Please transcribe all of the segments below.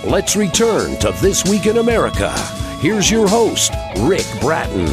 Let's return to This Week in America. Here's your host, Ric Bratton.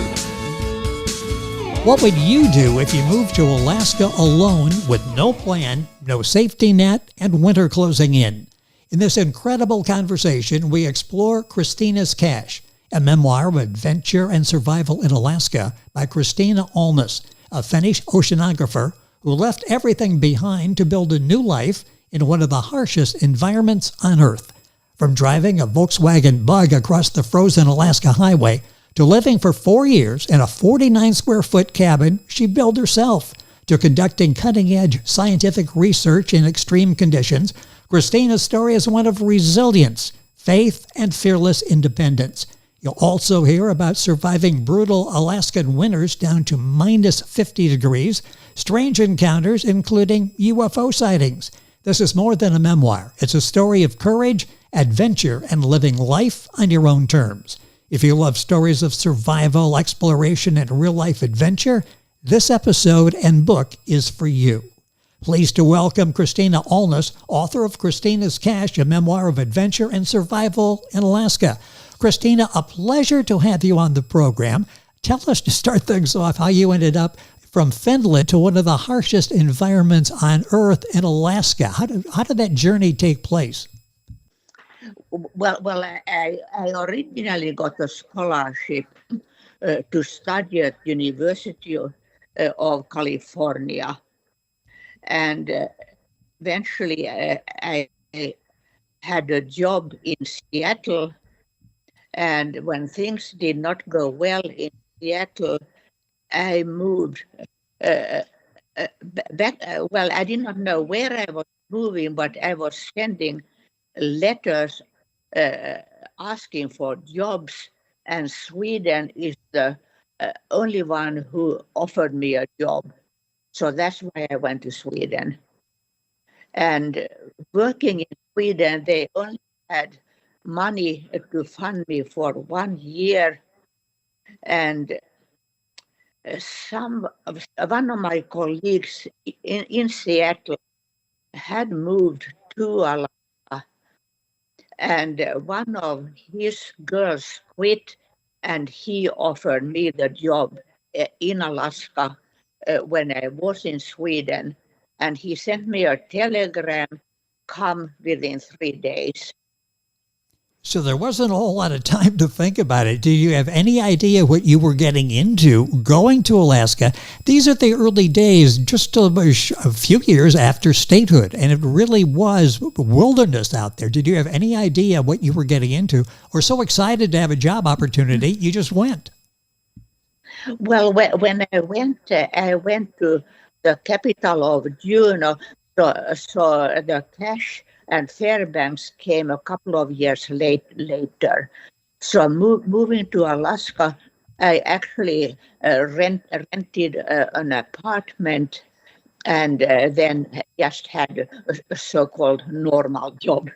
What would you do if you moved to Alaska alone with no plan, no safety net, and winter closing in? In this incredible conversation, we explore Kristina's Cache, a memoir of adventure and survival in Alaska by Kristina Ahlnäs, a Finnish oceanographer who left everything behind to build a new life in one of the harshest environments on Earth. From driving a Volkswagen Bug across the frozen Alaska highway to living for 4 years in a 49-square-foot cabin she built herself, to conducting cutting-edge scientific research in extreme conditions, Kristina's story is one of resilience, faith, and fearless independence. You'll also hear about surviving brutal Alaskan winters down to minus 50 degrees, strange encounters including UFO sightings. This is more than a memoir. It's a story of courage, adventure, and living life on your own terms. If you love stories of survival, exploration, and real-life adventure, this episode and book is for you. Pleased to welcome Kristina Ahlnäs, author of Kristina's Cache, a memoir of adventure and survival in Alaska. Kristina, a pleasure to have you on the program. Tell us, to start things off, how you ended up from Finland to one of the harshest environments on Earth in Alaska. How did that journey take place? Well, I originally got a scholarship to study at University of California. And eventually I had a job in Seattle. And when things did not go well in Seattle, I moved back. I did not know where I was moving, but I was sending letters asking for jobs. And Sweden is the only one who offered me a job. So that's why I went to Sweden. And working in Sweden, they only had money to fund me for 1 year. And one of my colleagues in Seattle had moved to Alaska. And one of his girls quit, and he offered me the job in Alaska when I was in Sweden, and he sent me a telegram, come within 3 days. So there wasn't a whole lot of time to think about it. Do you have any idea what you were getting into going to Alaska? These are the early days, just a few years after statehood, and it really was wilderness out there. Did you have any idea what you were getting into, or so excited to have a job opportunity, you just went? Well, when I went to the capital of Juneau, so the Cache and Fairbanks came a couple of years later. So moving to Alaska, I actually rented an apartment and then just had a so-called normal job.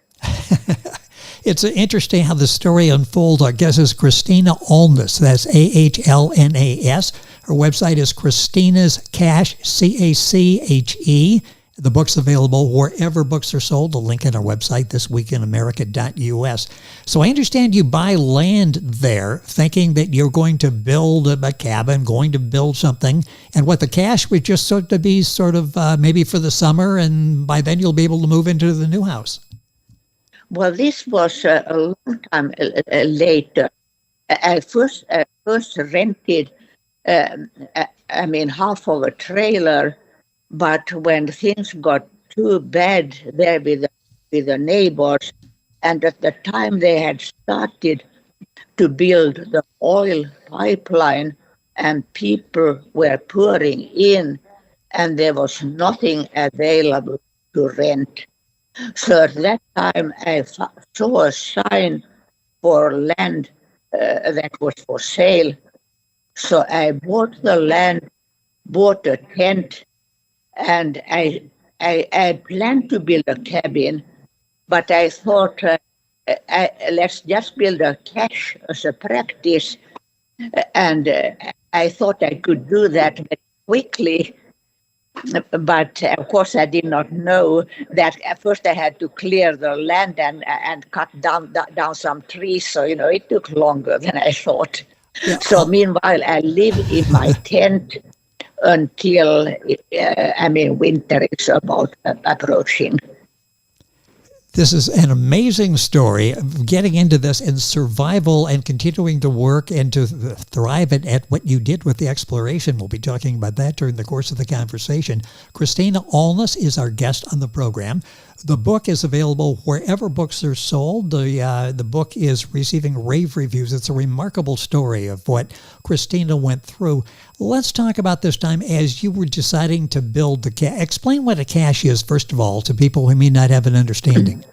It's interesting how the story unfolds. Our guest is Kristina Ahlnäs. That's Ahlnas. Her website is Kristina's Cache, Cache. The book's available wherever books are sold. The link on our website, thisweekinamerica.us. So I understand you buy land there, thinking that you're going to build a cabin, going to build something, and what the cache would just sort of maybe for the summer, and by then you'll be able to move into the new house. Well, this was a long time later. I first rented, half of a trailer, but when things got too bad there with the neighbors, and at the time they had started to build the oil pipeline, and people were pouring in, and there was nothing available to rent. So at that time, I saw a sign for land that was for sale. So I bought the land, bought a tent, and I planned to build a cabin, but I thought, let's just build a cache as a practice. And I thought I could do that very quickly. But of course, I did not know that at first I had to clear the land and cut down some trees. So, it took longer than I thought. Yeah. So meanwhile, I live in my tent until, winter is about approaching. This is an amazing story of getting into this and survival and continuing to work and to thrive at what you did with the exploration. We'll be talking about that during the course of the conversation. Kristina Ahlnäs is our guest on the program. The book is available wherever books are sold. The book is receiving rave reviews. It's a remarkable story of what Kristina went through. Let's talk about this time as you were deciding to build the cache. Explain what a cache is, first of all, to people who may not have an understanding.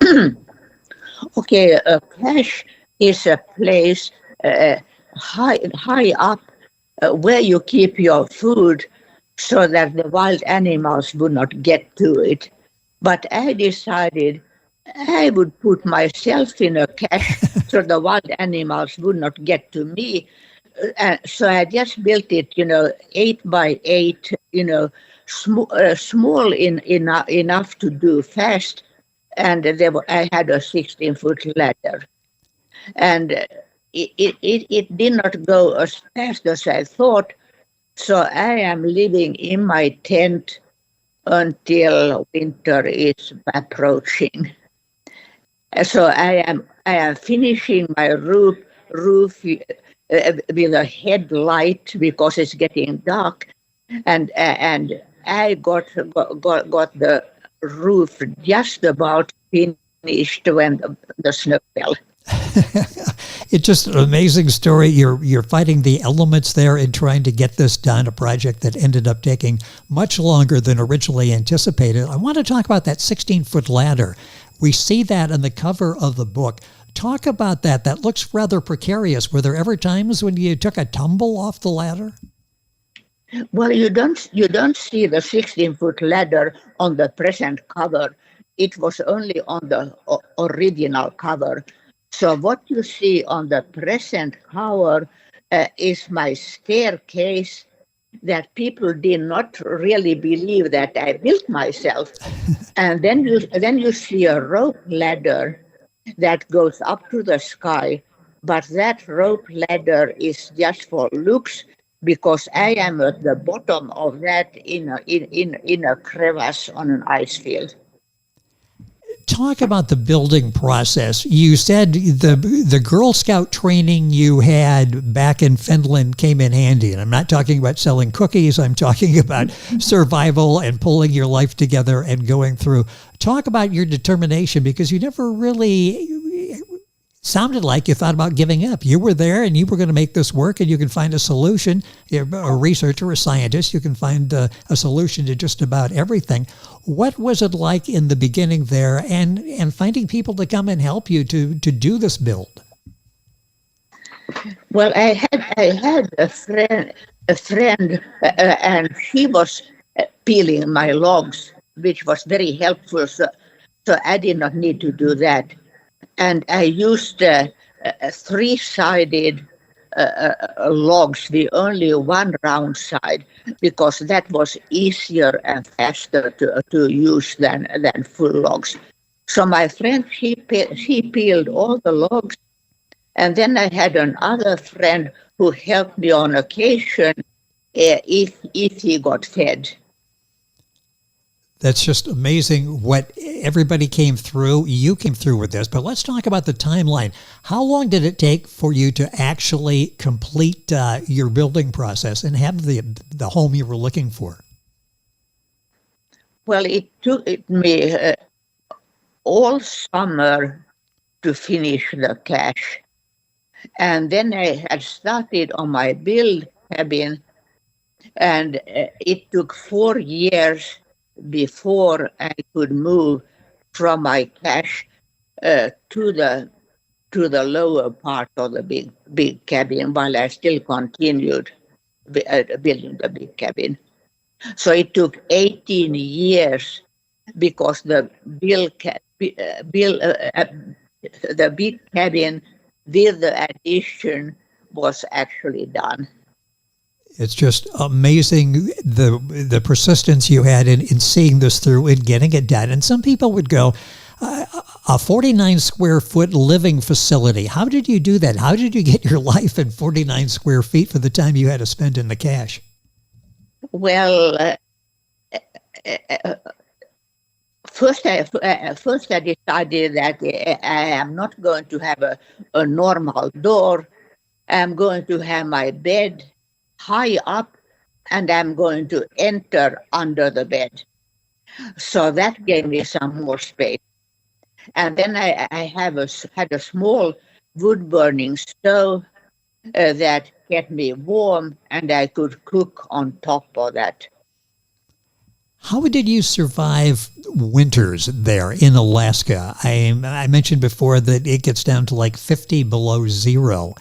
Okay, a cache is a place high up where you keep your food so that the wild animals would not get to it. But I decided I would put myself in a cache so the wild animals would not get to me. So I just built it, 8 by 8, small enough to do fast. And I had a 16-foot ladder. And it did not go as fast as I thought. So I am living in my tent until winter is approaching. So I am finishing my roof with a headlight because it's getting dark, and I got the roof just about finished when the snow fell. It's just an amazing story. You're fighting the elements there and trying to get this done, a project that ended up taking much longer than originally anticipated. I want to talk about that 16-foot ladder. We see that on the cover of the book. Talk about that. That looks rather precarious. Were there ever times when you took a tumble off the ladder? Well, you don't see the 16-foot ladder on the present cover. It was only on the original cover. So what you see on the present cover is my staircase that people did not really believe that I built myself. And then you see a rope ladder that goes up to the sky, but that rope ladder is just for looks because I am at the bottom of that in a crevasse on an ice field. Talk about the building process. You said the Girl Scout training you had back in Finland came in handy. And I'm not talking about selling cookies. I'm talking about survival and pulling your life together and going through. Talk about your determination, because you never really sounded like you thought about giving up. You were there and you were going to make this work, and you can find a solution. You're a researcher, a scientist. You can find a solution to just about everything. What was it like in the beginning there, and finding people to come and help you to do this build? Well, I had a friend, and she was peeling my logs, which was very helpful. So I did not need to do that. And I used a three-sided logs, the only one round side, because that was easier and faster to use than full logs. So my friend, she peeled all the logs, and then I had another friend who helped me on occasion if he got fed. That's just amazing what everybody came through. You came through with this, but let's talk about the timeline. How long did it take for you to actually complete your building process and have the home you were looking for? Well, it took me all summer to finish the cache. And then I had started on my build cabin, and it took 4 years before I could move from my cache to the lower part of the big cabin, while I still continued building the big cabin. So it took 18 years because the big cabin with the addition was actually done. It's just amazing the persistence you had in seeing this through and getting it done. And some people would go, a 49 square foot living facility. How did you do that? How did you get your life in 49 square feet for the time you had to spend in the cache? Well, first I decided that I am not going to have a normal door. I'm going to have my bed high up, and I'm going to enter under the bed. So that gave me some more space. And then I had a small wood-burning stove that kept me warm, and I could cook on top of that. How did you survive winters there in Alaska? I mentioned before that it gets down to like 50 below zero.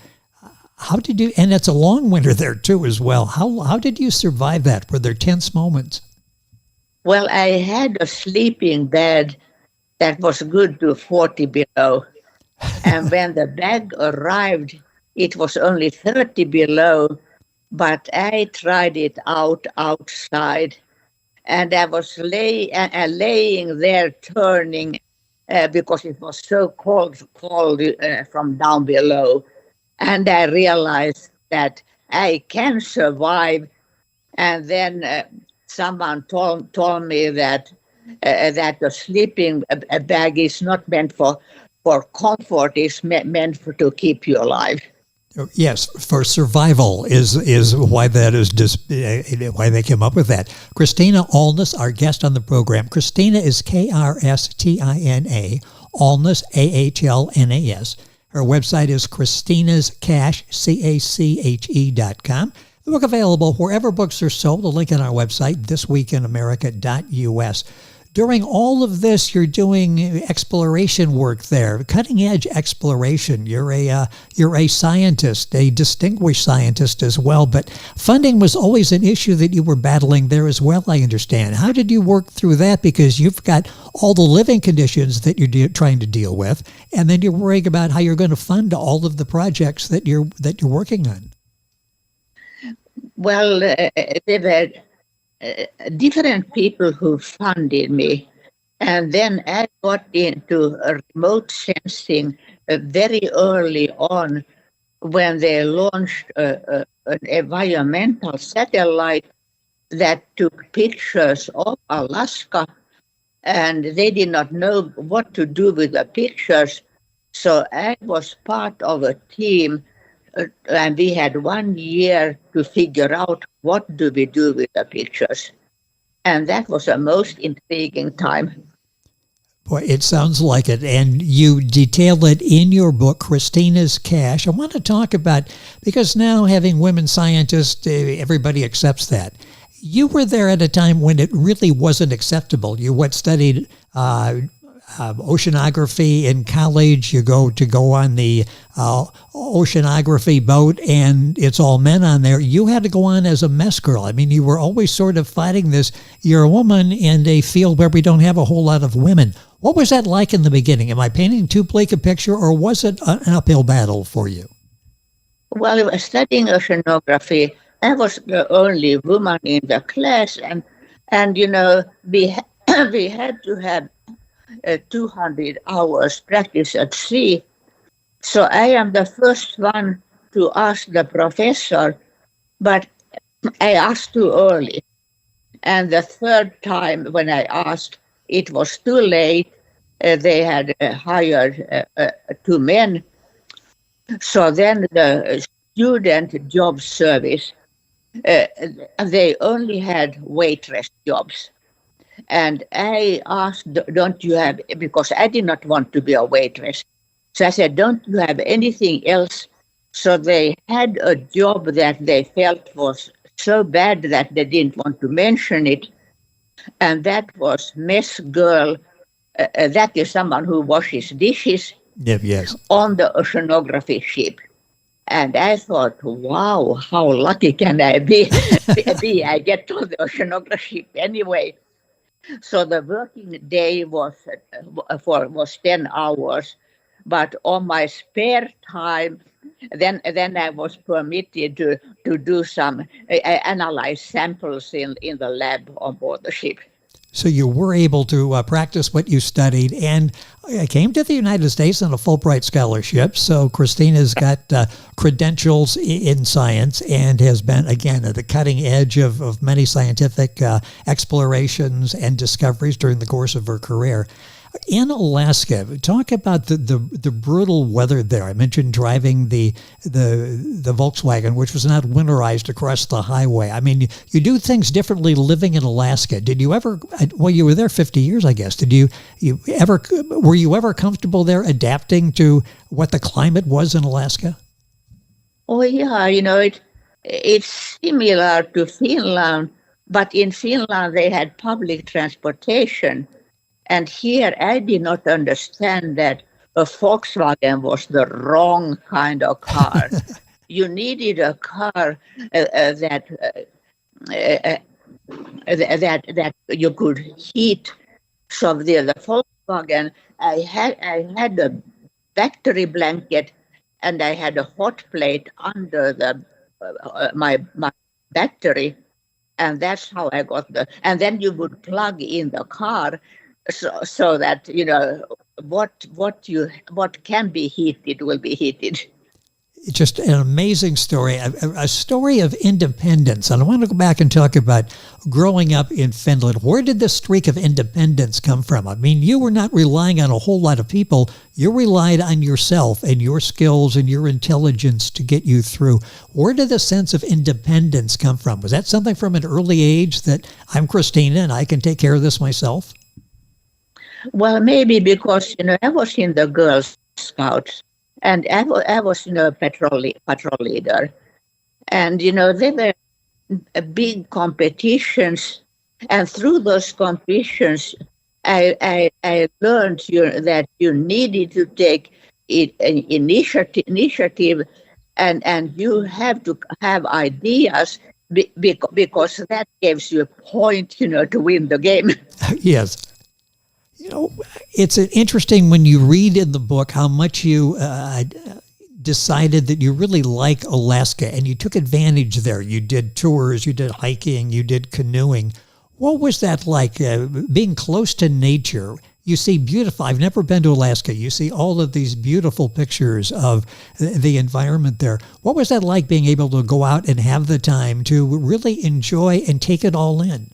How did you, and it's a long winter there too as well. How did you survive that? Were there tense moments? Well, I had a sleeping bed that was good to 40 below. And when the bag arrived, it was only 30 below, but I tried it out outside. And I was laying there turning because it was so cold from down below. And I realized that I can survive. And then someone told me that the sleeping bag is not meant for comfort; it's meant to keep you alive. Yes, for survival is why that is why they came up with that. Kristina Ahlnäs, our guest on the program. Kristina is Kristina, Ahlnäs, Ahlnas. Her website is KristinasCache, CACHE.com. The book available wherever books are sold. A link on our website, thisweekinamerica.us. During all of this, you're doing exploration work there, cutting-edge exploration. You're a scientist, a distinguished scientist as well, but funding was always an issue that you were battling there as well, I understand. How did you work through that? Because you've got all the living conditions that you're trying to deal with, and then you're worrying about how you're going to fund all of the projects that you're working on. Well, there were different people who funded me. And then I got into remote sensing very early on when they launched an environmental satellite that took pictures of Alaska. And they did not know what to do with the pictures. So I was part of a team, and we had 1 year to figure out what do we do with the pictures. And that was the most intriguing time. Boy, it sounds like it. And you detail it in your book, Kristina's Cache. I want to talk about, because now having women scientists, everybody accepts that. You were there at a time when it really wasn't acceptable. You studied oceanography in college. You go on the oceanography boat, and it's all men on there. You had to go on as a mess girl. I mean, you were always sort of fighting this. You're a woman in a field where we don't have a whole lot of women. What was that like in the beginning? Am I painting too bleak a picture, or was it an uphill battle for you? Well, studying oceanography, I was the only woman in the class, and you know, we had to have 200 hours practice at sea. So I am the first one to ask the professor, but I asked too early. And the third time when I asked, it was too late. They had hired 2 men. So then the student job service, they only had waitress jobs. And I asked, don't you have, because I did not want to be a waitress. So I said, don't you have anything else? So they had a job that they felt was so bad that they didn't want to mention it. And that was mess girl. That is someone who washes dishes yes. on the oceanography ship. And I thought, wow, how lucky can I be? I get on the oceanography ship anyway. So the working day was 10 hours, but on my spare time, then I was permitted to do some analyze samples in the lab on board the ship. So you were able to practice what you studied, and came to the United States on a Fulbright scholarship. So Kristina's got credentials in science and has been, again, at the cutting edge of many scientific explorations and discoveries during the course of her career. In Alaska, talk about the brutal weather there. I mentioned driving the Volkswagen, which was not winterized across the highway. I mean, you do things differently living in Alaska. Did you ever? Well, you were there 50 years, I guess. Were you ever comfortable there, adapting to what the climate was in Alaska? Oh yeah, it's similar to Finland, but in Finland they had public transportation. And here I did not understand that a Volkswagen was the wrong kind of car. You needed a car that you could heat. So the Volkswagen, I had a battery blanket, and I had a hot plate under my battery, and that's how I got and then you would plug in the car. So that what can be heated will be heated. It's just an amazing story, a story of independence. And I want to go back and talk about growing up in Finland. Where did this streak of independence come from? I mean, you were not relying on a whole lot of people. You relied on yourself and your skills and your intelligence to get you through. Where did the sense of independence come from? Was that something from an early age that I'm Kristina and I can take care of this myself? Well, maybe because, I was in the Girl Scouts, and I was, patrol leader. And, there were big competitions. And through those competitions, I learned that you needed to take an initiative, and you have to have ideas because that gives you a point, to win the game. Yes. It's interesting when you read in the book how much you decided that you really like Alaska, and you took advantage there. You did tours, you did hiking, you did canoeing. What was that like, being close to nature? You see beautiful, I've never been to Alaska. You see all of these beautiful pictures of the environment there. What was that like, being able to go out and have the time to really enjoy and take it all in?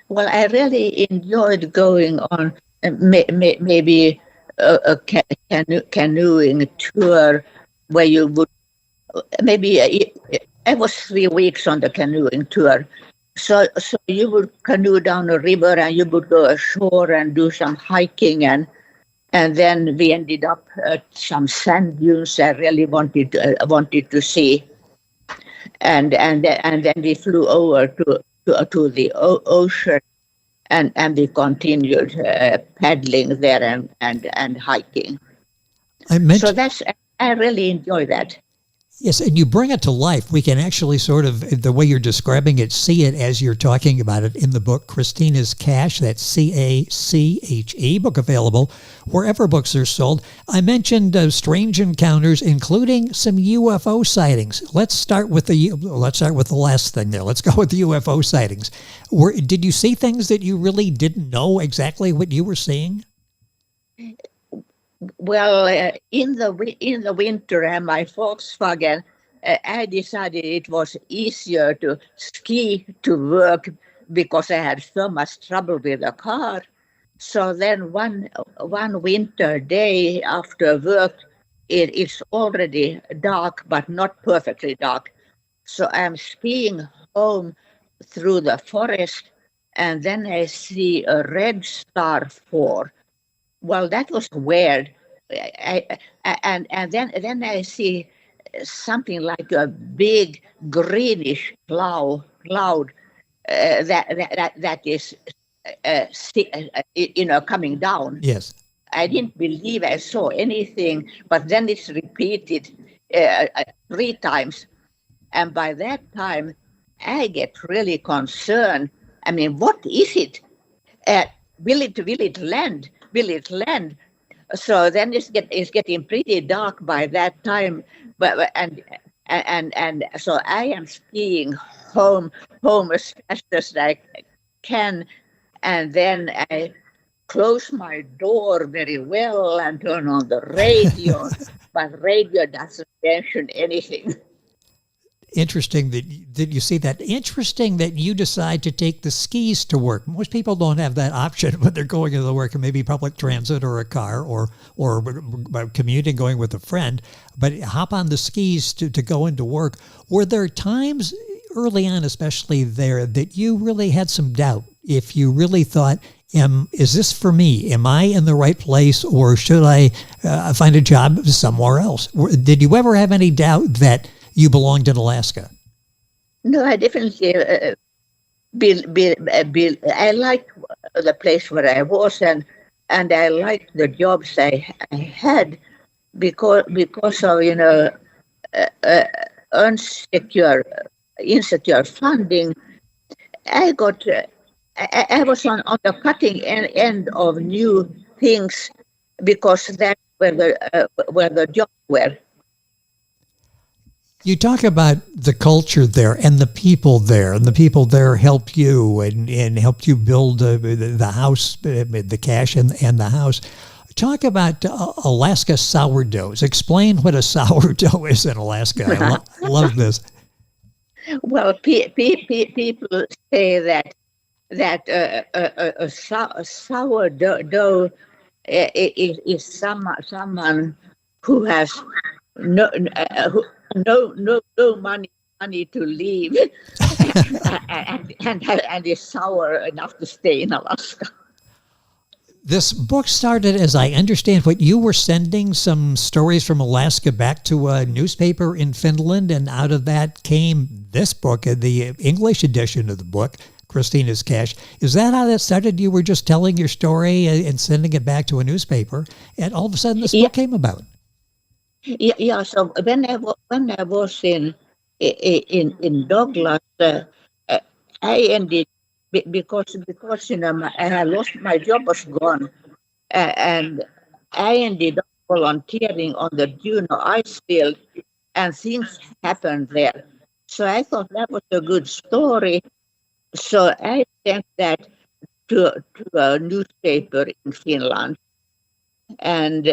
Well, I really enjoyed going on maybe a canoeing tour where you would I was 3 weeks on the canoeing tour. So you would canoe down a river, and you would go ashore and do some hiking, and then we ended up at some sand dunes I really wanted to see, and then we flew over to the ocean, and we continued paddling there and hiking. So I really enjoy that. Yes, and you bring it to life. We can actually sort of, the way you're describing it, see it as you're talking about it in the book, Kristina's Cache. That's CACHE, book available wherever books are sold. I mentioned strange encounters, including some UFO sightings. Let's start with the last thing there. Let's go with the UFO sightings. Did you see things that you really didn't know exactly what you were seeing? Well, in the winter, and my Volkswagen, I decided it was easier to ski to work because I had so much trouble with the car. So then one winter day after work, it's already dark, but not perfectly dark. So I'm skiing home through the forest, and then I see a red star fall. Well, that was weird. And then I see something like a big greenish cloud that is coming down. Yes. I didn't believe I saw anything, but then it's repeated 3 times, and by that time I get really concerned. I mean, what is it? Will it land? Will it land So then it's getting pretty dark by that time, and so I am skiing home as fast as I can, and then I close my door very well and turn on the radio, but radio doesn't mention anything. Interesting that you see that. Interesting that you decide to take the skis to work. Most people don't have that option when they're going to work, and maybe public transit or a car or commuting, going with a friend. But hop on the skis to go into work. Were there times early on, especially there, that you really had some doubt? If you really thought, is this for me? Am I in the right place, or should I find a job somewhere else? Did you ever have any doubt that you belonged in Alaska? No, I definitely I liked the place where I was, and I liked the jobs I had because of insecure funding. I got I was on the cutting end of new things because that's where the jobs were. You talk about the culture there and the people there, and the people there helped you and helped you build the house, the cache and the house. Talk about Alaska sourdoughs. Explain what a sourdough is in Alaska. I love this. Well, people say that a sourdough is someone who has no money to leave and is sour enough to stay in Alaska. This book started, as I understand, what you were sending some stories from Alaska back to a newspaper in Finland, and out of that came this book, the English edition of the book, Kristina's Cache. Is that how that started? You were just telling your story and sending it back to a newspaper, and all of a sudden this book came about. Yeah. So when I was in Douglas, I ended because I lost my job was gone, and I ended up volunteering on the Juneau ice field, and things happened there. So I thought that was a good story. So I sent that to a newspaper in Finland, and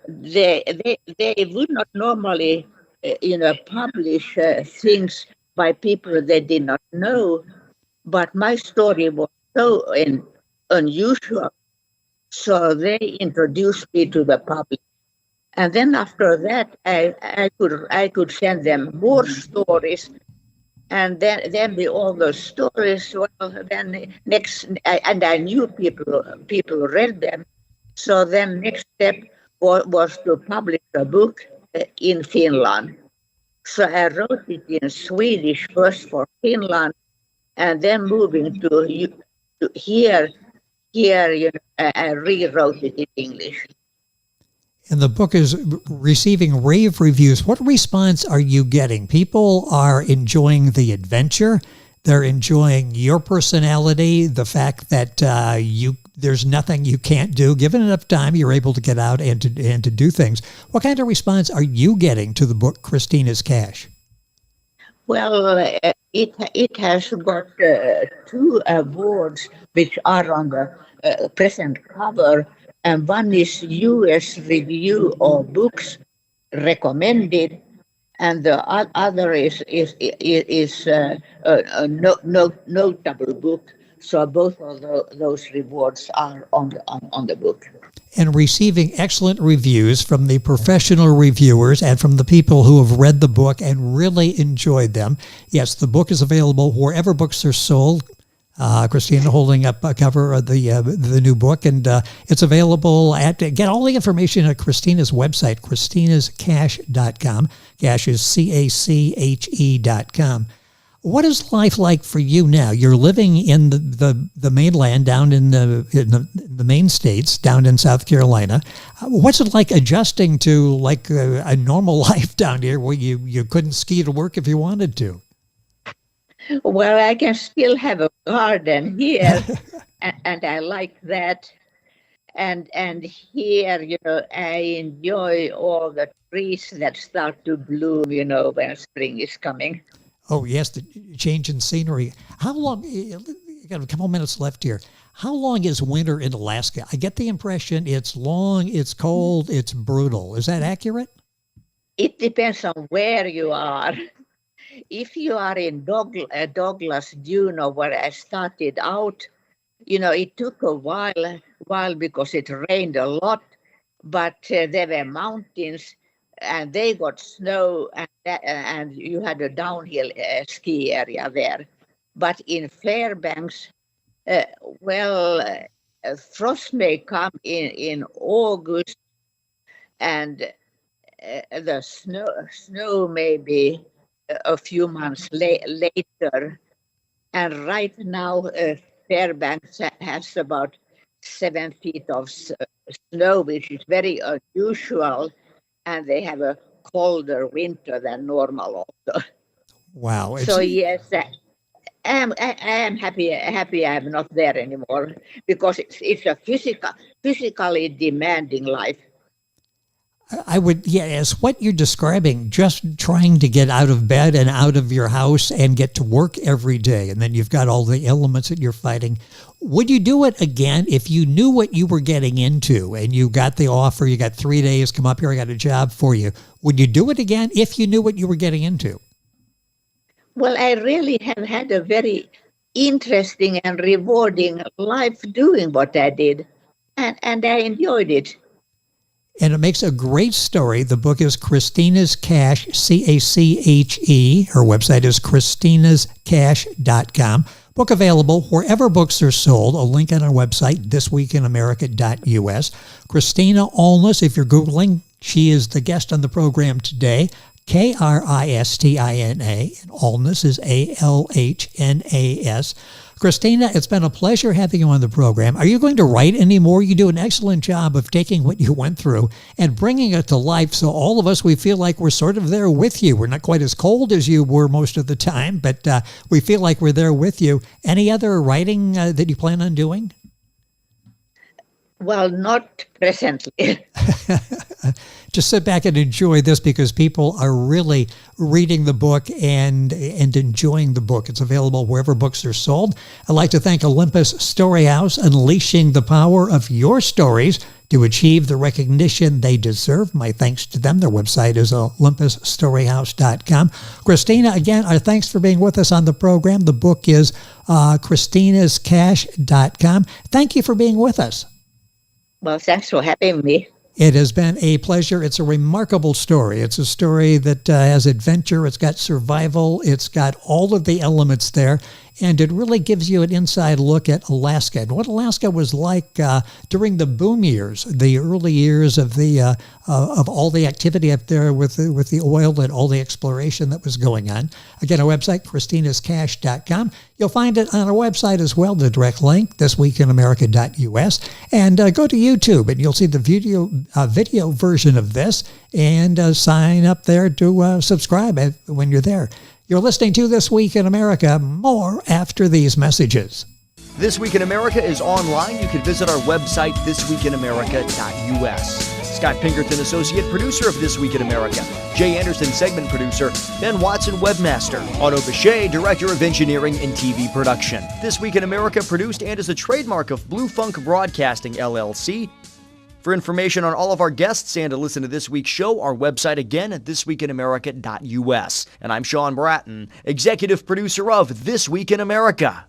they would not normally publish things by people they did not know, but my story was so unusual, so they introduced me to the public. And then after that, I could send them more stories, and then with all those stories, well, then and I knew people read them. So then next step was to publish a book in Finland. So I wrote it in Swedish first for Finland, and then moving to here, I rewrote it in English. And the book is receiving rave reviews. What response are you getting? People are enjoying the adventure. They're enjoying your personality, the fact that there's nothing you can't do. Given enough time, you're able to get out and to do things. What kind of response are you getting to the book Kristina's Cache? Well, it has got 2 awards which are on the present cover, and one is U.S. Review of Books recommended, and the other is a notable book. So both of those rewards are on the book. And receiving excellent reviews from the professional reviewers and from the people who have read the book and really enjoyed them. Yes, the book is available wherever books are sold. Kristina holding up a cover of the new book, and it's available get all the information at Kristina's website, kristinascache.com. Cache is CACHE.com. What is life like for you now? You're living in the mainland, down in the main states, down in South Carolina. What's it like adjusting to like a normal life down here where you couldn't ski to work if you wanted to? Well, I can still have a garden here, and I like that. And here, I enjoy all the trees that start to bloom, when spring is coming. Oh, yes, the change in scenery. How long, I got a couple minutes left here. How long is winter in Alaska? I get the impression it's long, it's cold, it's brutal. Is that accurate? It depends on where you are. If you are in Douglas, where I started out, it took a while because it rained a lot, but there were mountains and they got snow, and you had a downhill ski area there. But in Fairbanks, uh, well, frost may come in August, and the snow may be a few months later. And right now, Fairbanks has about 7 feet of snow, which is very unusual, and they have a colder winter than normal also. Wow. So yes, I am happy I'm not there anymore, because it's a physically demanding life. I would, yeah, as what you're describing, just trying to get out of bed and out of your house and get to work every day, and then you've got all the elements that you're fighting. Would you do it again if you knew what you were getting into and you got the offer, you got 3 days, come up here, I got a job for you? Would you do it again if you knew what you were getting into? Well, I really have had a very interesting and rewarding life doing what I did, and I enjoyed it. And it makes a great story. The book is Kristina's Cache, C-A-C-H-E. Her website is kristinascache.com. Book available wherever books are sold. A link on our website, thisweekinamerica.us. Kristina Ahlnäs, if you're Googling, she is the guest on the program today. Kristina, and Ahlnäs is Alhnas. Kristina, it's been a pleasure having you on the program. Are you going to write anymore? You do an excellent job of taking what you went through and bringing it to life, so all of us, we feel like we're sort of there with you. We're not quite as cold as you were most of the time, but we feel like we're there with you. Any other writing that you plan on doing? Well, not presently. Just sit back and enjoy this, because people are really reading the book and enjoying the book. It's available wherever books are sold. I'd like to thank Olympus Storyhouse, unleashing the power of your stories to achieve the recognition they deserve. My thanks to them. Their website is olympusstoryhouse.com. Kristina, again, our thanks for being with us on the program. The book is kristinascache.com. Thank you for being with us. Well, thanks for having me. It has been a pleasure. It's a remarkable story. It's a story that has adventure. It's got survival. It's got all of the elements there. And it really gives you an inside look at Alaska and what Alaska was like during the boom years, the early years of the of all the activity up there with the oil and all the exploration that was going on. Again, our website, kristinascache.com. You'll find it on our website as well, the direct link, thisweekinamerica.us. And go to YouTube, and you'll see the video version of this, and sign up there to subscribe when you're there. You're listening to This Week in America. More after these messages. This Week in America is online. You can visit our website, thisweekinamerica.us. Scott Pinkerton, Associate Producer of This Week in America. Jay Anderson, Segment Producer. Ben Watson, Webmaster. Otto Bechet, Director of Engineering and TV Production. This Week in America produced and is a trademark of Blue Funk Broadcasting, LLC. For information on all of our guests and to listen to this week's show, our website again at thisweekinamerica.us. And I'm Sean Bratton, Executive Producer of This Week in America.